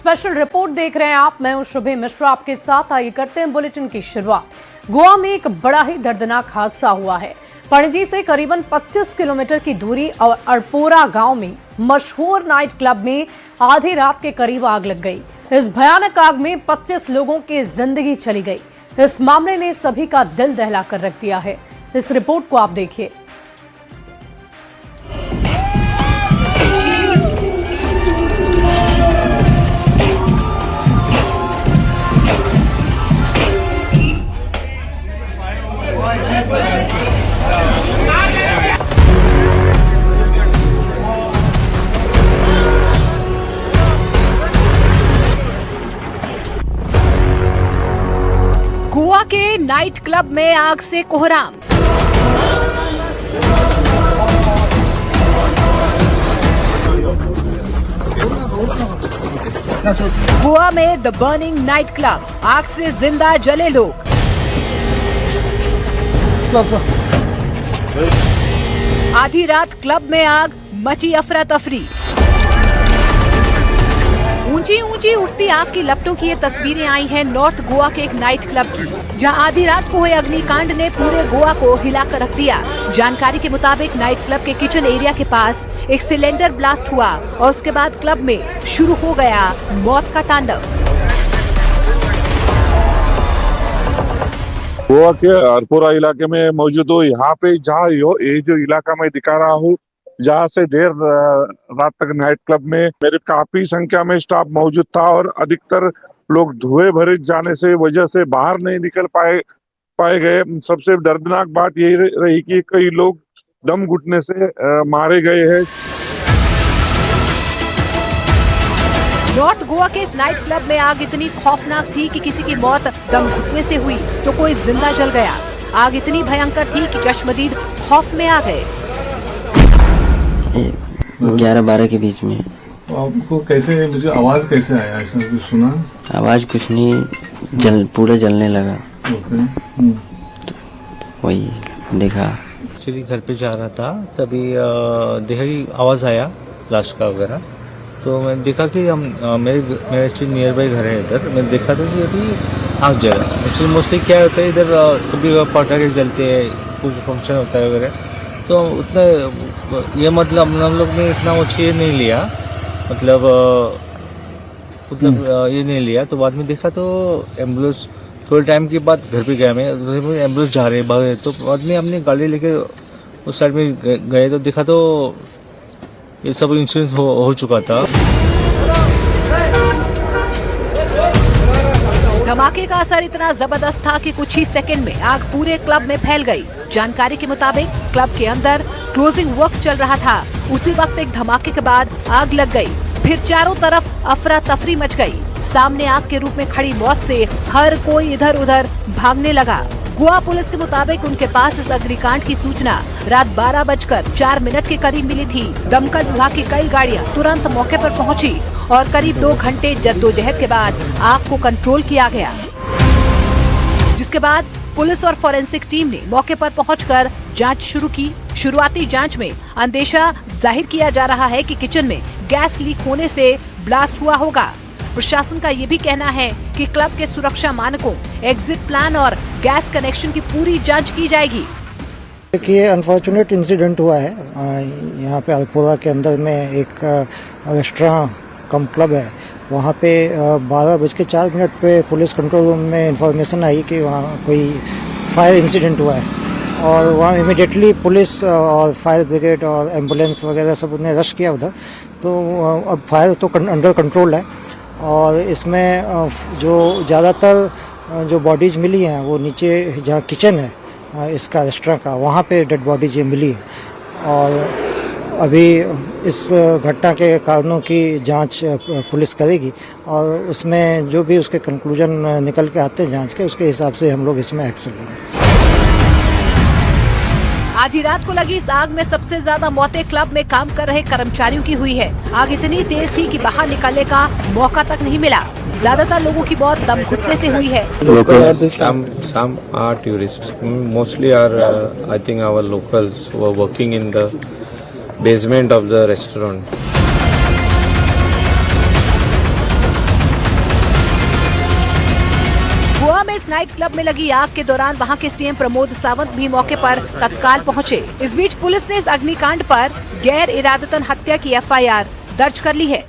Special report देख रहे हैं आप। मैं हूं शुभे मिश्रा आपके साथ। आइए करते हैं बुलेटिन की शुरुआत। गोवा में एक बड़ा ही दर्दनाक हादसा हुआ है। पणजी से करीबन 25 किलोमीटर की दूरी और अरपोरा गांव में मशहूर नाइट क्लब में आधी रात के करीब आग लग गई। इस भयानक आग में 25 लोगों की जिंदगी चली गई। इस मामले ने सभी का दिल दहला कर रख दिया है। इस रिपोर्ट को आप देखिए। गोवा के नाइट क्लब में आग से कोहराम। गोवा में द बर्निंग नाइट क्लब, आग से जिंदा जले लोग। आधी रात क्लब में आग, मची अफरा तफरी। ऊंची ऊंची उठती आग की लपटों की ये तस्वीरें आई हैं नॉर्थ गोवा के एक नाइट क्लब की, जहां आधी रात को हुए अग्निकांड ने पूरे गोवा को हिलाकर रख दिया। जानकारी के मुताबिक नाइट क्लब के किचन एरिया के पास एक सिलेंडर ब्लास्ट हुआ और उसके बाद क्लब में शुरू हो गया मौत का तांडव। गोवा के अरपोरा इलाके में मौजूद हूँ। यहाँ पे जहाँ ये जो इलाका मैं दिखा रहा हूँ, जहाँ से देर रात तक नाइट क्लब में मेरे काफी संख्या में स्टाफ मौजूद था और अधिकतर लोग धुएं भरे जाने से वजह से बाहर नहीं निकल पाए गए। सबसे दर्दनाक बात यही रही कि कई लोग दम घुटने से मारे गए हैं। नॉर्थ गोवा के इस नाइट क्लब में आग इतनी खौफनाक थी कि किसी की मौत दम घुटने से हुई तो कोई जिंदा जल गया। आग इतनी भयंकर थी कि चश्मदीद खौफ में आ गए। 11-12 के बीच में। आपको कैसे मुझे आवाज कैसे आया? ऐसा कुछ सुना? आवाज कुछ नहीं, पूरा जलने लगा। ओके। तो वही देखा। एक्चुअली घर पे जा रहा था, तभी देखा कि आवाज़ आया ब्लास्ट का वगैरह। तो मैं देखा कि मेरे एक्चुअली नियर बाई घर है इधर। मैं देखा था कि अभी आग जला। एक्चुअली मोस्टली क्या होता है इधर, कभी पटाखे जलते हैं, कुछ फंक्शन होता है वगैरह, तो उतना ये मतलब हम लोग ने इतना वो चीज़ नहीं लिया, मतलब ये नहीं लिया। तो बाद में देखा तो एम्बुलेंस थोड़े टाइम के बाद घर पे गया मैं, एम्बुलेंस जा रहे भागे। तो बाद में हमने गाड़ी लेके उस साइड में गए तो देखा तो ये सब इंसिडेंट हो चुका था। धमाके का असर इतना जबरदस्त था कि कुछ ही सेकंड में आग पूरे क्लब में फैल गई। जानकारी के मुताबिक क्लब के अंदर क्लोजिंग वर्क चल रहा था। उसी वक्त एक धमाके के बाद आग लग गई। फिर चारों तरफ अफरा तफरी मच गई। सामने आग के रूप में खड़ी मौत से हर कोई इधर उधर भागने लगा। गोवा पुलिस के मुताबिक उनके पास इस अग्निकांड की सूचना रात 12:04 के करीब मिली थी। दमकल विभाग की कई गाड़ियां तुरंत मौके पर पहुंची और करीब 2 घंटे जद्दोजहद के बाद आग को कंट्रोल किया गया, जिसके बाद पुलिस और फॉरेंसिक टीम ने मौके पर पहुंचकर जांच शुरू की। शुरुआती जांच में अंदेशा जाहिर किया जा रहा है कि किचन में गैस लीक होने से ब्लास्ट हुआ होगा। प्रशासन का ये भी कहना है कि क्लब के सुरक्षा मानकों, एग्जिट प्लान और गैस कनेक्शन की पूरी जांच की जाएगी। ये अनफॉर्चुनेट इंसिडेंट हुआ है। यहाँ पे अरपोरा के अंदर में एक रेस्टोरेंट कम क्लब है। वहाँ पे 12:04 पे पुलिस कंट्रोल रूम में इंफॉर्मेशन आई कि वहाँ कोई फायर इंसिडेंट हुआ है और वहाँ इमिडिएटली पुलिस और फायर ब्रिगेड और एम्बुलेंस वगैरह सब ने रश किया उधर। तो अब फायर तो अंडर कंट्रोल है और इसमें जो ज़्यादातर जो बॉडीज मिली हैं वो नीचे जहाँ किचन है इसका रेस्टोरेंट का, वहाँ पे डेड बॉडीज मिली है और अभी इस घटना के कारणों की जांच पुलिस करेगी और उसमें जो भी उसके कंक्लूजन निकल के आते हैं जांच के, उसके हिसाब से हम लोग इसमें एक्शन लेंगे। आधी रात को लगी इस आग में सबसे ज्यादा मौतें क्लब में काम कर रहे कर्मचारियों की हुई है। आग इतनी तेज थी कि बाहर निकलने का मौका तक नहीं मिला। ज्यादातर लोगों की मौत दम घुटने से हुई है। Some are tourists. Mostly are, I think, our locals who are working in the basement of the restaurant. इस नाइट क्लब में लगी आग के दौरान वहां के सीएम प्रमोद सावंत भी मौके पर तत्काल पहुंचे। इस बीच पुलिस ने इस अग्निकांड पर गैर इरादतन हत्या की एफआईआर दर्ज कर ली है।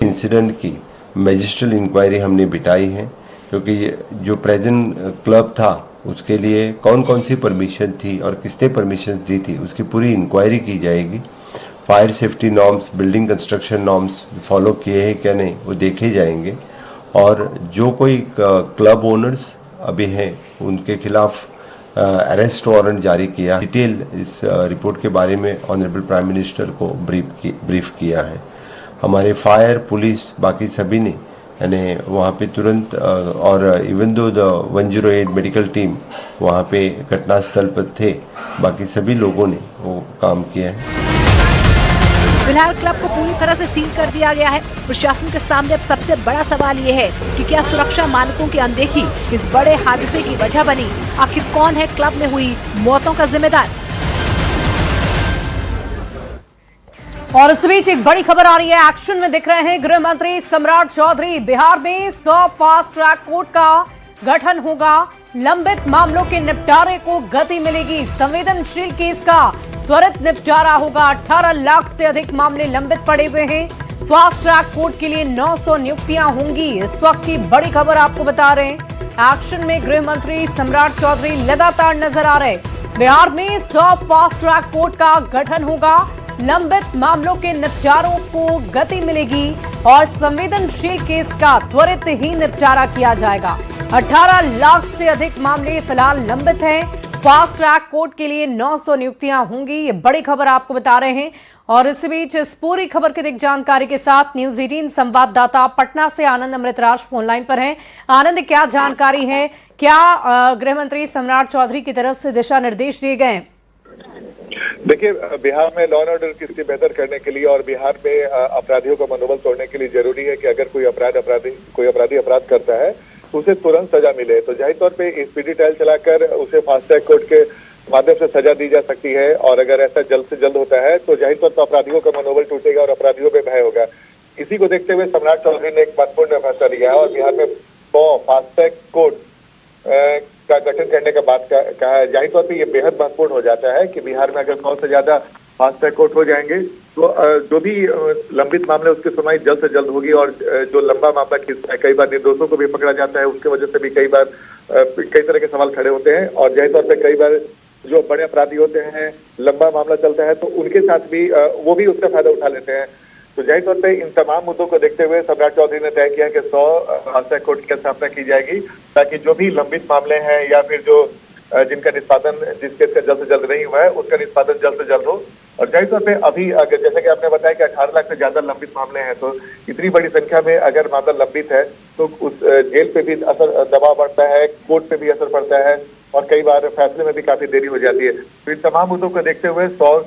इंसिडेंट की मैजिस्ट्रियल इंक्वायरी हमने बिठाई है, क्योंकि ये जो प्रेजेंट क्लब था उसके लिए कौन कौन सी परमिशन थी और किसने परमिशन दी थी उसकी पूरी इंक्वायरी की जाएगी। Fire safety norms, building construction norms follow किए हैं क्या नहीं वो देखे जाएंगे, और जो कोई क्लब ओनर्स अभी हैं उनके खिलाफ अरेस्ट वारंट जारी किया। डिटेल इस रिपोर्ट के बारे में ऑनरेबल प्राइम मिनिस्टर को ब्रीफ किया है। हमारे फायर, पुलिस, बाकी सभी ने यानी वहाँ पे तुरंत और even though the 108 medical team वहाँ पे घटनास्थल पर थे, बाकी सभी लोगों ने वो काम किया है। फिलहाल क्लब को पूरी तरह से सील कर दिया गया है। प्रशासन के सामने अब सबसे बड़ा सवाल ये है कि क्या सुरक्षा मानकों की अनदेखी इस बड़े हादसे की वजह बनी? आखिर कौन है क्लब में हुई मौतों का जिम्मेदार? और इस बीच एक बड़ी खबर आ रही है, एक्शन में दिख रहे हैं गृह मंत्री सम्राट चौधरी। बिहार में 100 फास्ट ट्रैक कोर्ट का गठन होगा, लंबित मामलों के निपटारे को गति मिलेगी, संवेदनशील केस का त्वरित निपटारा होगा। 18 लाख से अधिक मामले लंबित पड़े हुए हैं। फास्ट ट्रैक कोर्ट के लिए 900 नियुक्तियां होंगी। इस वक्त की बड़ी खबर आपको बता रहे हैं, एक्शन में गृह मंत्री सम्राट चौधरी लगातार नजर आ रहे। बिहार में 100 फास्ट ट्रैक कोर्ट का गठन होगा, लंबित मामलों के निपटारों को गति मिलेगी और संवेदनशील केस का त्वरित ही निपटारा किया जाएगा। 18 लाख से अधिक मामले फिलहाल लंबित हैं। फास्ट ट्रैक कोर्ट के लिए 900 नियुक्तियां होंगी। ये बड़ी खबर आपको बता रहे हैं। और इस बीच इस पूरी खबर की अधिक जानकारी के साथ न्यूज 18 संवाददाता पटना से आनंद अमृतराज फोन लाइन पर हैं। आनंद, क्या जानकारी है? क्या गृह मंत्री सम्राट चौधरी की तरफ से दिशा निर्देश दिए गए? देखिए, बिहार में लॉ एंड ऑर्डर की स्थिति बेहतर करने के लिए और बिहार में अपराधियों का मनोबल तोड़ने के लिए जरूरी है कि अगर कोई अपराधी अपराध करता है तो उसे तुरंत सजा मिले। तो जाहिर तौर पे स्पीडी ट्रायल चलाकर उसे फास्ट ट्रैक कोर्ट के माध्यम से सजा दी जा सकती है, और अगर ऐसा जल्द से जल्द होता है तो जाहिर तौर पर अपराधियों का मनोबल टूटेगा और अपराधियों में भय होगा। इसी को देखते हुए सम्राट चौधरी ने एक महत्वपूर्ण फैसला लिया है और बिहार में 100 फास्ट ट्रैक कोर्ट का गठन करने का बात कहा है। जाहिर तौर पे ये बेहद महत्वपूर्ण हो जाता है कि बिहार में अगर 100 से ज्यादा फास्ट ट्रैक कोर्ट हो जाएंगे तो जो भी लंबित मामले उसकी सुनवाई जल्द से जल्द होगी, और जो लंबा मामला खींचता है, कई बार निर्दोषों को भी पकड़ा जाता है, उसके वजह से भी कई बार कई तरह के सवाल खड़े होते हैं। और जाहिर तौर पर कई बार जो बड़े अपराधी होते हैं, लंबा मामला चलता है तो उनके साथ भी वो भी उसका फायदा उठा लेते हैं। तो जाहिर तौर पे इन तमाम मुद्दों को देखते हुए सम्राट चौधरी ने तय किया कि 100 फास्ट ट्रैक कोर्ट की स्थापना की जाएगी, ताकि जो भी लंबित मामले हैं या फिर जो जिनका निष्पादन जिसके जल्द से जल्द नहीं हुआ है उसका निष्पादन जल्द से जल्द हो। और जाहिर तौर पे अभी अगर जैसे कि आपने बताया कि 18 लाख से ज्यादा लंबित मामले हैं, तो इतनी बड़ी संख्या में अगर मामला लंबित है तो उस जेल पे भी असर दबाव पड़ता है, कोर्ट पे भी असर पड़ता है, और कई बार फैसले में भी काफी देरी हो जाती है। तो इन तमाम मुद्दों को देखते हुए 100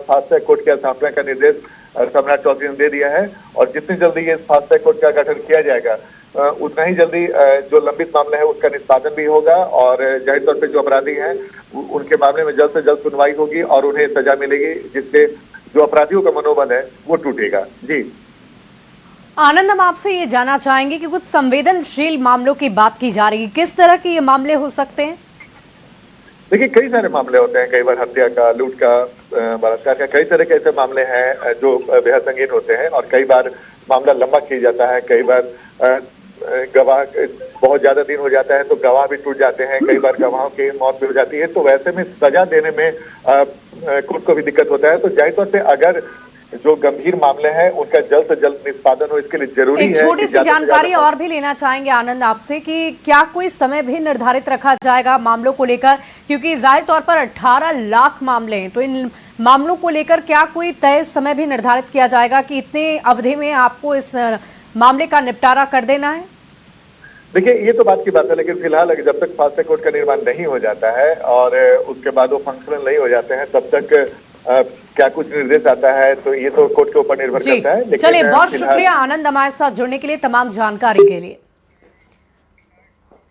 फास्ट ट्रैक कोर्ट की स्थापना का निर्देश सम्राट चौधरी ने दे दिया है, और जितनी जल्दी ये फास्ट ट्रैक कोर्ट का गठन किया जाएगा उतना ही जल्दी जो लंबित मामले हैं उसका निष्पादन भी होगा, और जाहिर तौर पे जो अपराधी हैं उनके मामले में जल्द से जल्द सुनवाई होगी और उन्हें सजा मिलेगी, जिससे जो अपराधियों का मनोबल है वो टूटेगा। जी आनंद, हम आपसे ये जानना चाहेंगे कि कुछ संवेदनशील मामलों की बात की जा रही है, किस तरह के ये मामले हो सकते हैं? देखिए, कई सारे मामले होते हैं, कई बार हत्या का, लूट का, बलात्कार का, कई तरह के ऐसे मामले हैं जो बेहद संगीन होते हैं, और कई बार मामला लंबा खींच जाता है, कई बार गवाह बहुत ज्यादा दिन हो जाता है तो गवाह भी टूट जाते हैं, कई बार गवाहों की मौत भी हो जाती है, तो वैसे में सजा देने में कोर्ट को भी दिक्कत होता है। तो जाहिर तौर पे अगर जो गंभीर मामले हैं उनका जल्द से जल्द निष्पादन हो, इसके लिए जरूरी है। एक छोटी सी जानकारी और भी लेना चाहेंगे आनंद आपसे कि क्या कोई समय भी निर्धारित रखा जाएगा मामलों को लेकर, क्योंकि जाहिर तौर पर 18 लाख मामले हैं, तो इन मामलों को लेकर क्या कोई तय समय भी निर्धारित किया जाएगा कि इतने अवधि में आपको इस मामले का निपटारा कर देना है? देखिए, ये तो बात की बात है, लेकिन फिलहाल जब तक फास्ट ट्रैक कोर्ट का निर्माण नहीं हो जाता है और उसके बाद वो फंक्शनल नहीं हो जाते हैं, तब तक क्या कुछ निर्देश आता है तो ये तो कोर्ट के ऊपर निर्भर करता है। लेकिन चलिए, बहुत शुक्रिया आनंद हमारे साथ जुड़ने के लिए, तमाम जानकारी के लिए।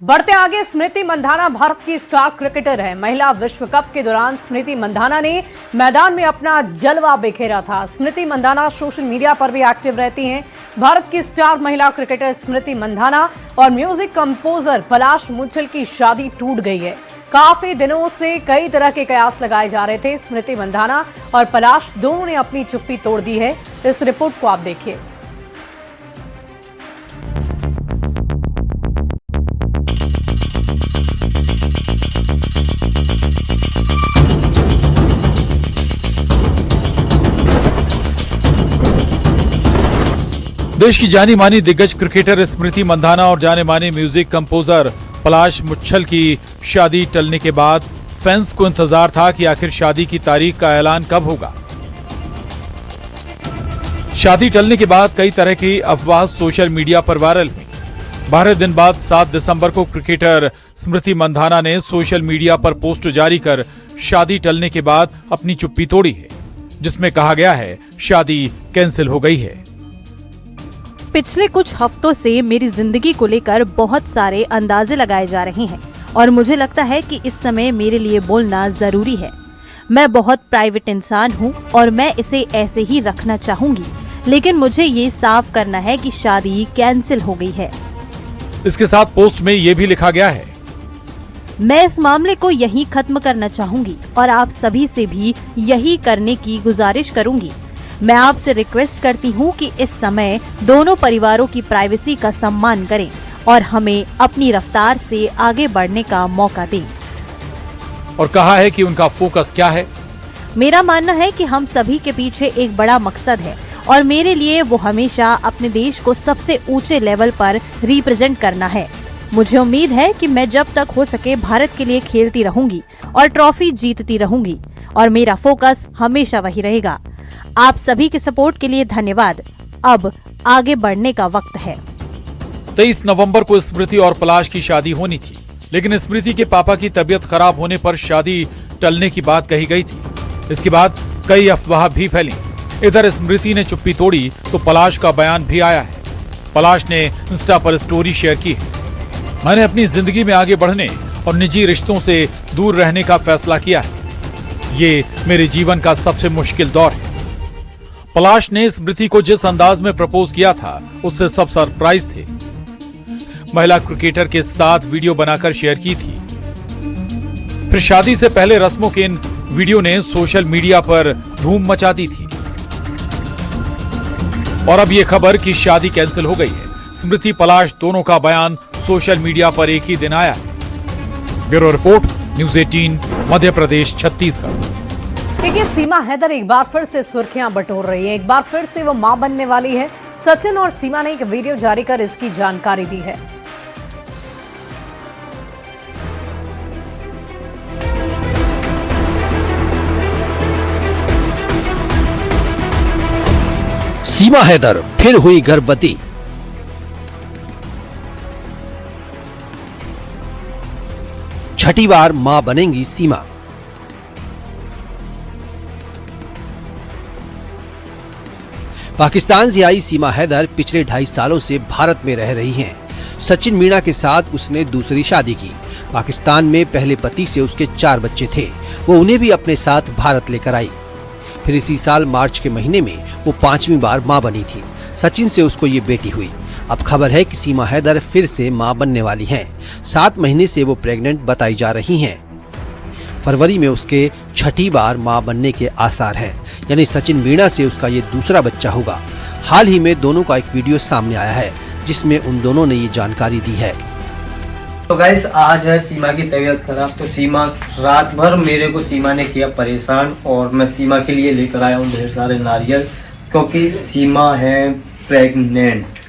बढ़ते आगे, स्मृति मंधाना भारत की स्टार क्रिकेटर है। महिला विश्व कप के दौरान स्मृति मंधाना ने मैदान में अपना जलवा बिखेरा था। स्मृति मंधाना सोशल मीडिया पर भी एक्टिव रहती हैं। भारत की स्टार महिला क्रिकेटर स्मृति मंधाना और म्यूजिक कंपोजर पलाश मुच्छल की शादी टूट गई है। काफी दिनों से कई तरह के कयास लगाए जा रहे थे। स्मृति मंधाना और पलाश दोनों ने अपनी चुप्पी तोड़ दी है। इस रिपोर्ट को आप देखिए। देश की जानी मानी दिग्गज क्रिकेटर स्मृति मंधाना और जाने माने म्यूजिक कंपोजर पलाश मुच्छल की शादी टलने के बाद फैंस को इंतजार था कि आखिर शादी की तारीख का ऐलान कब होगा। शादी टलने के बाद कई तरह की अफवाह सोशल मीडिया पर वायरल हुई। 12 दिन बाद 7 दिसंबर को क्रिकेटर स्मृति मंधाना ने सोशल मीडिया पर पोस्ट जारी कर शादी टलने के बाद अपनी चुप्पी तोड़ी है, जिसमें कहा गया है शादी कैंसिल हो गई है। पिछले कुछ हफ्तों से मेरी जिंदगी को लेकर बहुत सारे अंदाजे लगाए जा रहे हैं और मुझे लगता है कि इस समय मेरे लिए बोलना जरूरी है। मैं बहुत प्राइवेट इंसान हूं और मैं इसे ऐसे ही रखना चाहूंगी, लेकिन मुझे ये साफ करना है कि शादी कैंसिल हो गई है। इसके साथ पोस्ट में ये भी लिखा गया है, मैं इस मामले को यहीं खत्म करना चाहूंगी और आप सभी से भी यही करने की गुजारिश करूंगी। मैं आपसे रिक्वेस्ट करती हूं कि इस समय दोनों परिवारों की प्राइवेसी का सम्मान करें और हमें अपनी रफ्तार से आगे बढ़ने का मौका दें। और कहा है कि उनका फोकस क्या है। मेरा मानना है कि हम सभी के पीछे एक बड़ा मकसद है और मेरे लिए वो हमेशा अपने देश को सबसे ऊंचे लेवल पर रिप्रेजेंट करना है। मुझे उम्मीद है कि मैं जब तक हो सके भारत के लिए खेलती रहूंगी और ट्रॉफी जीतती रहूंगी और मेरा फोकस हमेशा वही रहेगा। आप सभी के सपोर्ट के लिए धन्यवाद। अब आगे बढ़ने का वक्त है। 23 नवंबर को स्मृति और पलाश की शादी होनी थी, लेकिन स्मृति के पापा की तबीयत खराब होने पर शादी टलने की बात कही गई थी। इसके बाद कई अफवाह भी फैली। इधर स्मृति ने चुप्पी तोड़ी तो पलाश का बयान भी आया है। पलाश ने इंस्टा पर स्टोरी शेयर की है, मैंने अपनी जिंदगी में आगे बढ़ने और निजी रिश्तों से दूर रहने का फैसला किया है। ये मेरे जीवन का सबसे मुश्किल दौर है। पलाश ने स्मृति को जिस अंदाज में प्रपोज किया था उससे सब सरप्राइज थे। महिला क्रिकेटर के साथ वीडियो बनाकर शेयर की थी। फिर शादी से पहले रस्मों के इन वीडियो ने सोशल मीडिया पर धूम मचा दी थी। और अब ये खबर कि शादी कैंसिल हो गई है। स्मृति पलाश दोनों का बयान सोशल मीडिया पर एक ही दिन आया है। Bureau report, news 18, Madhya Pradesh, Chhattisgarh. देखिए, सीमा हैदर एक बार फिर से सुर्खियां बटोर रही है। एक बार फिर से वो मां बनने वाली है। सचिन और सीमा ने एक वीडियो जारी कर इसकी जानकारी दी है। सीमा हैदर फिर हुई गर्भवती। छठी बार मां बनेंगी सीमा। पाकिस्तान से आई सीमा हैदर पिछले 2.5 सालों से भारत में रह रही हैं। सचिन मीणा के साथ उसने दूसरी शादी की। पाकिस्तान में पहले पति से उसके 4 बच्चे थे। वो उन्हें भी अपने साथ भारत लेकर आई। फिर इसी साल मार्च के महीने में वो 5वीं बार मां बनी थी। सचिन से उसको ये बेटी हुई। अब खबर है कि सीमा हैदर फिर से मां बनने वाली हैं। 7 महीने से वो प्रेग्नेंट बताई जा रही हैं। फरवरी में उसके छठी बार मां बनने के आसार हैं, यानी सचिन मीणा से उसका ये दूसरा बच्चा होगा। हाल ही में दोनों का एक वीडियो सामने आया है जिसमें उन दोनों ने ये जानकारी दी है। तो गाइस, आज है सीमा की तबीयत खराब, तो सीमा रात भर मेरे को सीमा ने किया परेशान और मैं सीमा के लिए लेकर आया हूँ ढेर सारे नारियल, क्योंकि सीमा है प्रेग्नेंट।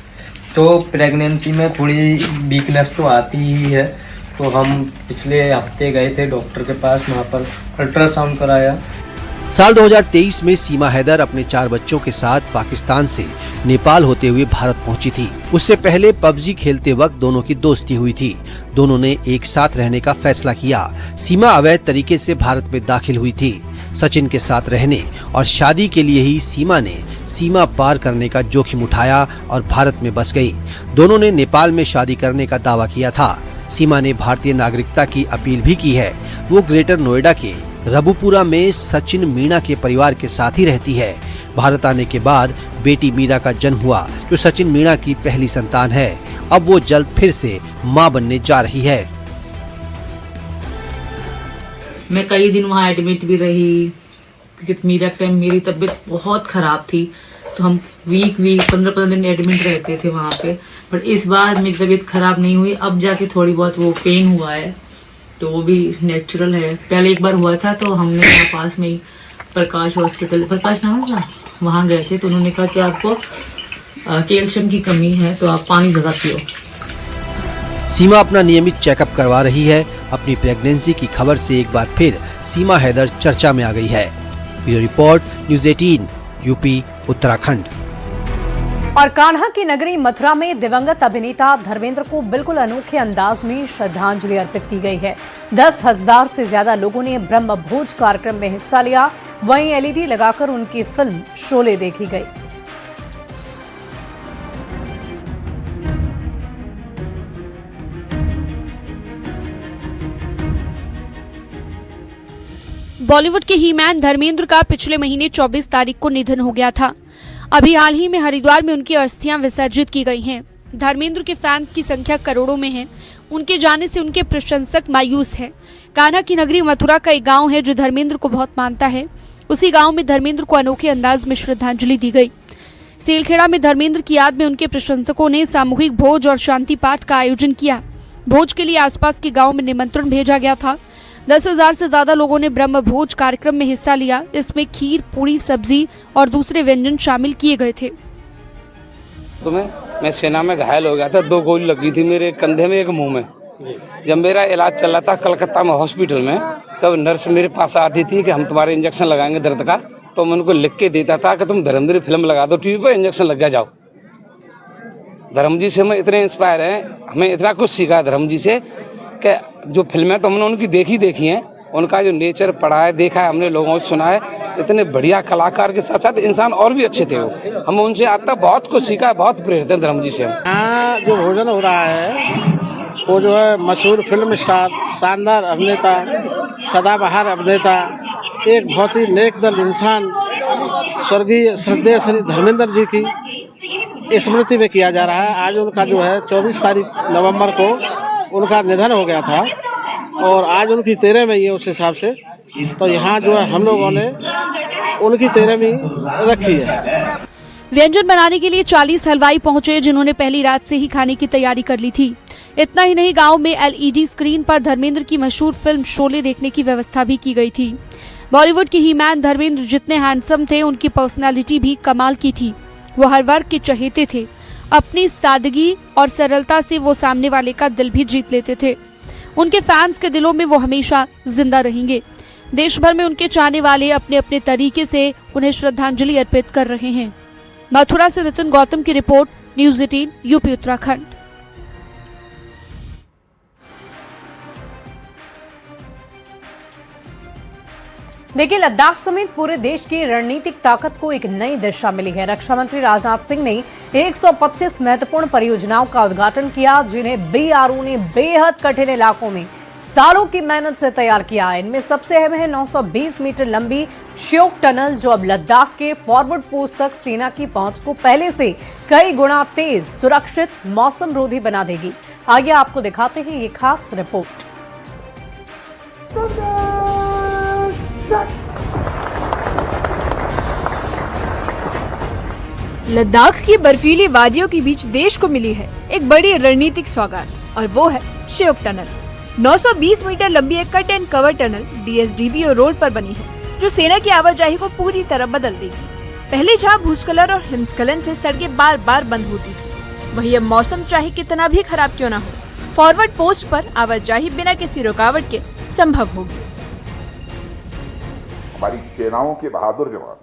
तो प्रेगनेंसी में थोड़ी वीकनेस तो आती ही है। तो हम पिछले हफ्ते गए थे डॉक्टर के पास, वहाँ पर अल्ट्रासाउंड कराया। साल 2023 में सीमा हैदर अपने 4 बच्चों के साथ पाकिस्तान से नेपाल होते हुए भारत पहुंची थी। उससे पहले पबजी खेलते वक्त दोनों की दोस्ती हुई थी। दोनों ने एक साथ रहने का फैसला किया। सीमा अवैध तरीके से भारत में दाखिल हुई थी। सचिन के साथ रहने और शादी के लिए ही सीमा ने सीमा पार करने का जोखिम उठाया और भारत में बस गई। दोनों ने नेपाल में शादी करने का दावा किया था। सीमा ने भारतीय नागरिकता की अपील भी की है। वो ग्रेटर नोएडा के रबुपुरा में सचिन मीणा के परिवार के साथ ही रहती है। भारत आने के बाद बेटी मीरा का जन्म हुआ, जो सचिन मीणा की पहली संतान है। अब वो जल्द फिर से मां बनने जा रही है। मैं कई दिन वहाँ एडमिट भी रही, क्योंकि मीरा टाइम मेरी तबीयत बहुत खराब थी, तो हम वीक 15-15 दिन एडमिट रहते थे वहाँ पे। पर इस बार मेरी तबीयत खराब नहीं हुई, अब जाके थोड़ी बहुत वो पेन हुआ है, तो वो भी नेचुरल है। पहले एक बार हुआ था तो हमने यहाँ पास में ही प्रकाश हॉस्पिटल, प्रकाश नाम है, वहाँ गए थे, तो उन्होंने कहा कि आपको कैल्शियम की कमी है, तो आप पानी ज़्यादा पियो। सीमा अपना नियमित चेकअप करवा रही है। अपनी प्रेगनेंसी की खबर से एक बार फिर सीमा हैदर चर्चा में आ गई है। Bureau report, news 18, UP, Uttarakhand. और कान्हा की नगरी मथुरा में दिवंगत अभिनेता धर्मेंद्र को बिल्कुल अनोखे अंदाज में श्रद्धांजलि अर्पित की गई है। 10,000 से ज्यादा लोगों ने ब्रह्म भोज कार्यक्रम में हिस्सा लिया। वहीं एलईडी लगाकर उनकी फिल्म शोले देखी गई। बॉलीवुड के हीमैन धर्मेंद्र का पिछले महीने 24 तारीख को निधन हो गया था। अभी हाल ही में हरिद्वार में उनकी अस्थियां विसर्जित की गई हैं। धर्मेंद्र के फैंस की संख्या करोड़ों में है। उनके जाने से उनके प्रशंसक मायूस हैं। कान्हा की नगरी मथुरा का एक गांव है जो धर्मेंद्र को बहुत मानता है। उसी गांव में धर्मेंद्र को अनोखे अंदाज में श्रद्धांजलि दी गई। सेलखेड़ा में धर्मेंद्र की याद में उनके प्रशंसकों ने सामूहिक भोज और शांति पाठ का आयोजन किया। भोज के लिए आसपास के गाँव में निमंत्रण भेजा गया था। 10,000 से ज्यादा लोगों ने ब्रह्म भोज कार्यक्रम में हिस्सा लिया। इसमें खीर, पूरी, सब्जी और दूसरे व्यंजन शामिल किए गए थे। तो मैं सेना में घायल हो गया था। 2 गोली लगी थी मेरे कंधे में, एक मुंह में। जब मेरा इलाज चल रहा था कलकत्ता में हॉस्पिटल में, तब नर्स मेरे पास आती थी कि हम तुम्हारे इंजेक्शन लगाएंगे दर्द का। तो मैं उनको लिख के देता था कि तुम धर्मजी फिल्म लगा दो टीवी पर, इंजेक्शन लग गया, जाओ। धर्मजी से मैं इतने इंस्पायर हैं, हमें इतना कुछ सीखा है धर्मजी से कि जो फिल्में तो हमने उनकी देखी हैं, उनका जो नेचर पढ़ा है, देखा है, हमने लोगों से सुना है। इतने बढ़िया कलाकार के साथ साथ इंसान और भी अच्छे थे वो। हम उनसे आज तक बहुत कुछ सीखा है, बहुत प्रेरित हैं धर्मजी से हम। हाँ, जो भोजन हो रहा है वो जो है मशहूर फिल्म स्टार, शानदार अभिनेता, सदाबहार अभिनेता, एक बहुत ही नेक दिल इंसान स्वर्गीय श्रद्धेय श्री धर्मेंद्र जी की स्मृति में किया जा रहा है। आज उनका जो है 24 तारीख नवंबर को उनका निधन हो गया था और आज उनकी 13वीं है उस हिसाब से। तो यहाँ जो है हम लोगों ने उनकी 13वीं रखी है। व्यंजन बनाने के लिए 40 हलवाई पहुंचे, जिन्होंने पहली रात से ही खाने की तैयारी कर ली थी। इतना ही नहीं, गांव में एलईडी स्क्रीन पर धर्मेंद्र की मशहूर फिल्म शोले देखने की व्यवस्था भी की गई थी। बॉलीवुड के हीमैन धर्मेंद्र जितने हैंडसम थे, उनकी पर्सनालिटी भी कमाल की थी। वो हर वर्ग के चहेते थे। अपनी सादगी और सरलता से वो सामने वाले का दिल भी जीत लेते थे। उनके फैंस के दिलों में वो हमेशा जिंदा रहेंगे। देश भर में उनके चाहने वाले अपने अपने तरीके से उन्हें श्रद्धांजलि अर्पित कर रहे हैं। मथुरा से नितिन गौतम की रिपोर्ट, न्यूज़ 18, यूपी, उत्तराखंड। देखिए, लद्दाख समेत पूरे देश की रणनीतिक ताकत को एक नई दिशा मिली है। रक्षा मंत्री राजनाथ सिंह ने 125 महत्वपूर्ण परियोजनाओं का उद्घाटन किया, जिन्हें बीआरओ ने बेहद कठिन इलाकों में सालों की मेहनत से तैयार किया है। इनमें सबसे अहम है 920 मीटर लंबी श्योक टनल, जो अब लद्दाख के फॉरवर्ड पोस्ट तक सेना की पहुंच को पहले से कई गुना तेज, सुरक्षित, मौसम रोधी बना देगी। आगे आपको दिखाते हैं ये खास रिपोर्ट। लद्दाख की बर्फीली वादियों के बीच देश को मिली है एक बड़ी रणनीतिक सौगात, और वो है श्योक टनल। 920 मीटर लंबी एक cut and cover tunnel DSDBO road पर बनी है, जो सेना की आवाजाही को पूरी तरह बदल देगी। पहले जहां भूस्खलन और हिमस्खलन से सड़कें बार बार बंद होती थी, वहीं अब मौसम चाहे कितना भी खराब क्यों न हो, फॉरवर्ड पोस्ट पर आवाजाही बिना किसी रुकावट के संभव होगी। हमारी सेनाओं के बहादुर जवान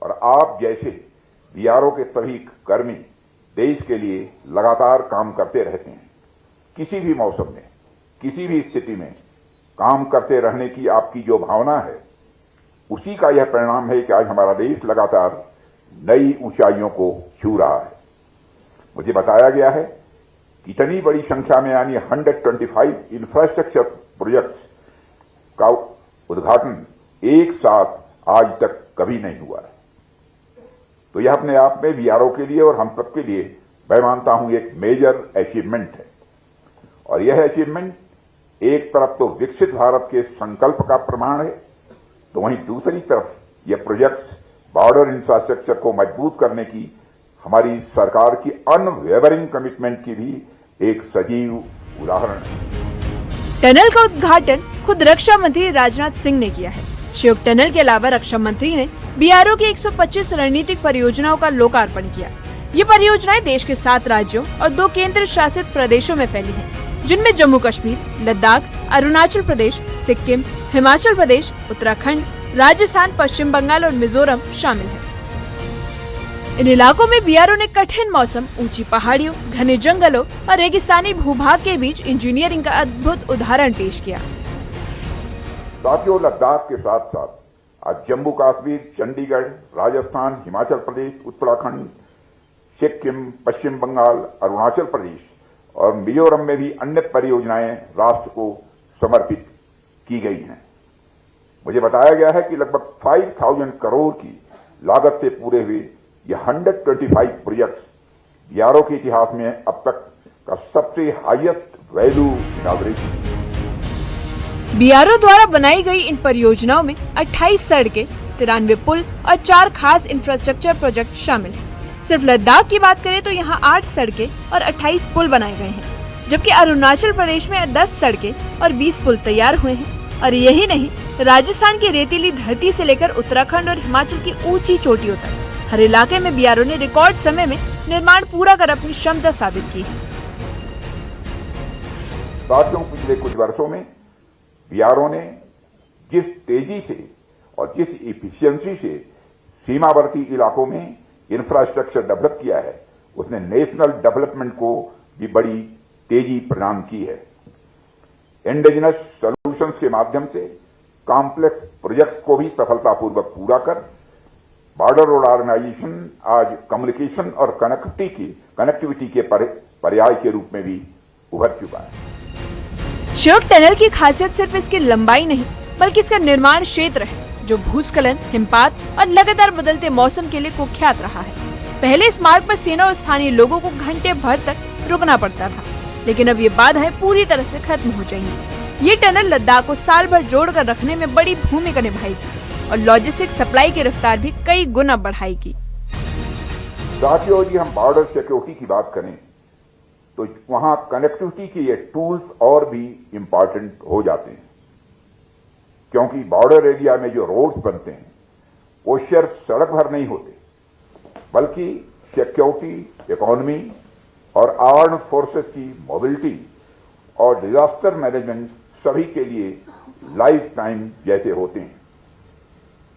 और आप जैसे बीआरओ के सभी कर्मी देश के लिए लगातार काम करते रहते हैं। किसी भी मौसम में, किसी भी स्थिति में काम करते रहने की आपकी जो भावना है, उसी का यह परिणाम है कि आज हमारा देश लगातार नई ऊंचाइयों को छू रहा है। मुझे बताया गया है इतनी बड़ी संख्या में यानी 125 इंफ्रास्ट्रक्चर प्रोजेक्ट्स का उद्घाटन एक साथ आज तक कभी नहीं हुआ है। तो यह अपने आप में बीआरओ के लिए और हम सबके लिए मैं मानता हूं एक मेजर अचीवमेंट है। और यह अचीवमेंट एक तरफ तो विकसित भारत के संकल्प का प्रमाण है, तो वहीं दूसरी तरफ यह प्रोजेक्ट्स बॉर्डर इंफ्रास्ट्रक्चर को मजबूत करने की हमारी सरकार की अनवेवरिंग कमिटमेंट की भी एक सजीव उदाहरण है। टनल का उद्घाटन खुद रक्षा मंत्री राजनाथ सिंह ने किया है। श्योक टनल के अलावा रक्षा मंत्री ने बीआरओ की 125 रणनीतिक परियोजनाओं का लोकार्पण किया। ये परियोजनाएं देश के 7 राज्यों और 2 केंद्र शासित प्रदेशों में फैली हैं, जिनमें जम्मू कश्मीर, लद्दाख, अरुणाचल प्रदेश, सिक्किम, हिमाचल प्रदेश, उत्तराखंड, राजस्थान, पश्चिम बंगाल और मिजोरम शामिल है। इन इलाकों में बीआरओ ने कठिन मौसम, ऊंची पहाड़ियों, घने जंगलों और रेगिस्तानी भूभाग के बीच इंजीनियरिंग का अद्भुत उदाहरण पेश किया। साथियों, लद्दाख के साथ साथ आज जम्मू कश्मीर, चंडीगढ़, राजस्थान, हिमाचल प्रदेश, उत्तराखंड, सिक्किम, पश्चिम बंगाल, अरुणाचल प्रदेश और मिजोरम में भी अन्य परियोजनाएं राष्ट्र को समर्पित की गई हैं। मुझे बताया गया है कि लगभग 5000 करोड़ की लागत से पूरे हुए ये 125 प्रोजेक्ट्स बीआरओ के इतिहास में अब तक का सबसे हाईएस्ट वैल्यू इनॉग्रेशन। बीआरओ द्वारा बनाई गई इन परियोजनाओं में 28 सड़कें, 93 पुल और 4 खास इंफ्रास्ट्रक्चर प्रोजेक्ट शामिल हैं। सिर्फ लद्दाख की बात करें तो यहाँ 8 सड़कें और 28 पुल बनाए गए हैं, जबकि अरुणाचल प्रदेश में 10 सड़कें और 20 पुल तैयार हुए हैं। और यही नहीं, राजस्थान की रेतीली धरती से लेकर उत्तराखंड और हिमाचल की ऊंची चोटियों तक हर इलाके में बीआरओ ने रिकॉर्ड समय में निर्माण पूरा कर अपनी क्षमता साबित की है। साथियों, पिछले कुछ वर्षों में बीआरओ ने जिस तेजी से और जिस इफिशियंसी से सीमावर्ती इलाकों में इंफ्रास्ट्रक्चर डेवलप किया है, उसने नेशनल डेवलपमेंट को भी बड़ी तेजी प्रदान की है। इंडिजिनस सॉल्यूशंस के माध्यम से कॉम्प्लेक्स प्रोजेक्ट्स को भी सफलतापूर्वक पूरा कर बॉर्डर रोड ऑर्गेनाइजेशन आज कम्युनिकेशन और कनेक्टिविटी के पर्याय के रूप में भी उभर चुका है। श्योक टनल की खासियत सिर्फ इसकी लंबाई नहीं, बल्कि इसका निर्माण क्षेत्र है, जो भूस्खलन, हिमपात और लगातार बदलते मौसम के लिए कुख्यात रहा है। पहले इस मार्ग पर सेना और स्थानीय लोगों को घंटे भर तक रुकना पड़ता था, लेकिन अब ये बाधाएं पूरी तरह से खत्म हो जाएंगी। ये टनल लद्दाख को साल भर जोड़कर रखने में बड़ी भूमिका निभाएगी और लॉजिस्टिक सप्लाई की रफ्तार भी कई गुना बढ़ाएगी। साथियों, यदि हम बॉर्डर सिक्योरिटी की बात करें तो वहां कनेक्टिविटी के ये टूल्स और भी इंपॉर्टेंट हो जाते हैं, क्योंकि बॉर्डर एरिया में जो रोड्स बनते हैं वो सिर्फ सड़क भर नहीं होते, बल्कि सिक्योरिटी, इकोनॉमी और आर्म्ड फोर्सेस की मोबिलिटी और डिजास्टर मैनेजमेंट सभी के लिए लाइफ टाइम जैसे होते हैं।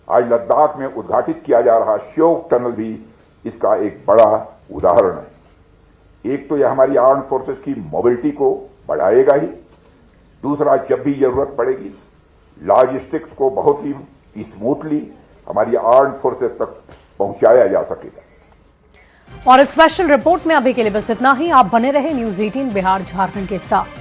आज लद्दाख में उद्घाटित किया जा रहा श्योक टनल भी इसका एक बड़ा उदाहरण है। एक तो यह हमारी आर्म्ड फोर्सेस की मोबिलिटी को बढ़ाएगा ही, दूसरा जब भी जरूरत पड़ेगी लॉजिस्टिक्स को बहुत ही स्मूथली हमारी आर्म्ड फोर्सेस तक पहुंचाया जा सकेगा। और स्पेशल रिपोर्ट में अभी के लिए बस इतना ही। आप बने रहे न्यूज़ 18 बिहार झारखंड के साथ।